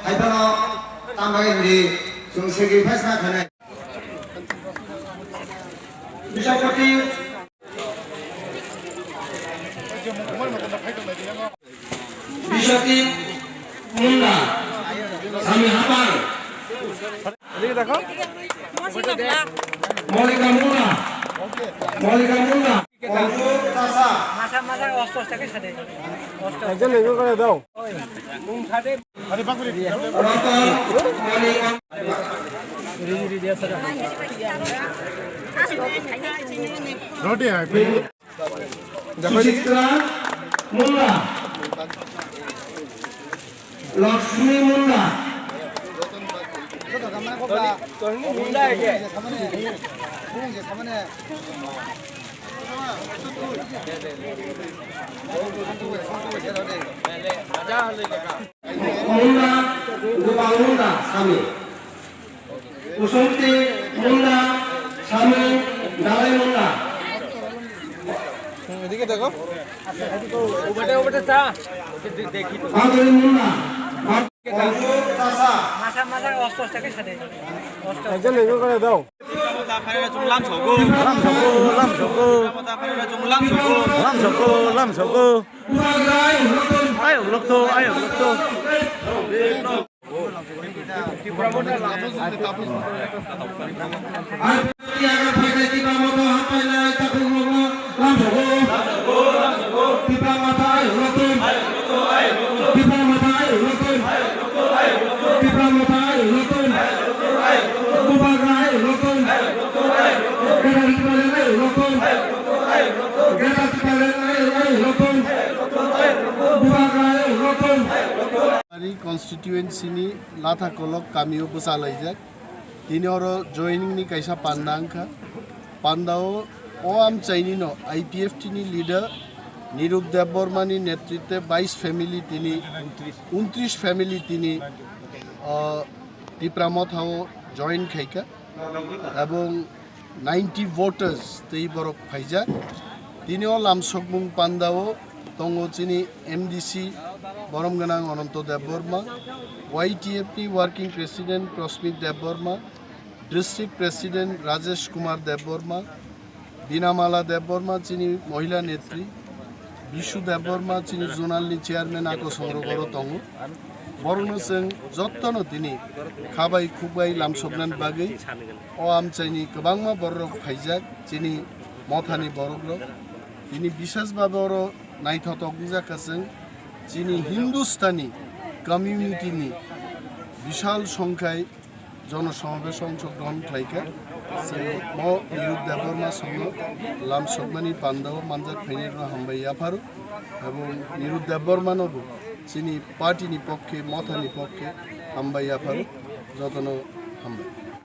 खायफानाव तांबागिरि जों सेक्रिफाइस खालामनाय बिशापति बिशापति मुन्ना सामी हाबार এদিকে দেখো मौलिका मुन्ना কংসু চাচা মাথা অস্ত্রটাকে সাথে একজন এগো করে দাও রতন মৌলিকা রোটি হয় সুচিত্রা মুন্না লক্ষ্মী মুন্না মুন্না গোপাল মুন্না স্বামী কুসুমতি মুন্না স্বামী দালাই মুন্না এদিকে দেখো আদরি মুন্না কংসু চাচা মাথা অস্ত্রটাকে সাথে একজন এগো করে দাও कन्स्टिट्युएन्सीनि लाथा कलक कामियो बसालाइजाक तिनीहरू जोइनिङनि कैसा पान्दा अंखा पान्दाओ ओ आम चाइनिनो आईपीएफटीनि लिडर निरुप देवबर्मानि नेतृत्वे 22 फैमिली तिनी 29 फैमिली तिनी टिप्रामत हाओ जॉइन खाइका एवं 90 वोटार्स तेई बरक फाइजा तिनीओ लामसकमुं पान्दाओ तंगो चिनी एमडीसी बरमगनां अनंत देवबर्मा वाईटीएफनी working president Prasmit Debbarma district president Rajesh Kumar Debbarma Dinamala Debbarma चिनी महिला नेत्री विशु देवबर्मा चिनी जोनालनि चेयरमैन आको संग्रह तंगो बरनो जों जत्तनो दिनै खाबाय खुबाय लामसबनान बागै अ आमचाइनि गोबांमा बररक फाइजाक चिनी मथानि बररक दिनै बिशेषभावे अर नायथावथाव जाखासों चिनी हिंदुस्तानी कम्युनिटीनि विशाल संख्याय जनसमावेश अंशग्रहण खालायखा म निरुप देवबर्मा संग लामसबनानि पान्दाव मानजाक फाइनेरनो हामबाय आफारो एवं निरुप देवबर्मानबो चिनी पार्टीनि पक्षे मथानि पक्षे हामबाय आफारो जतनो हामबाय।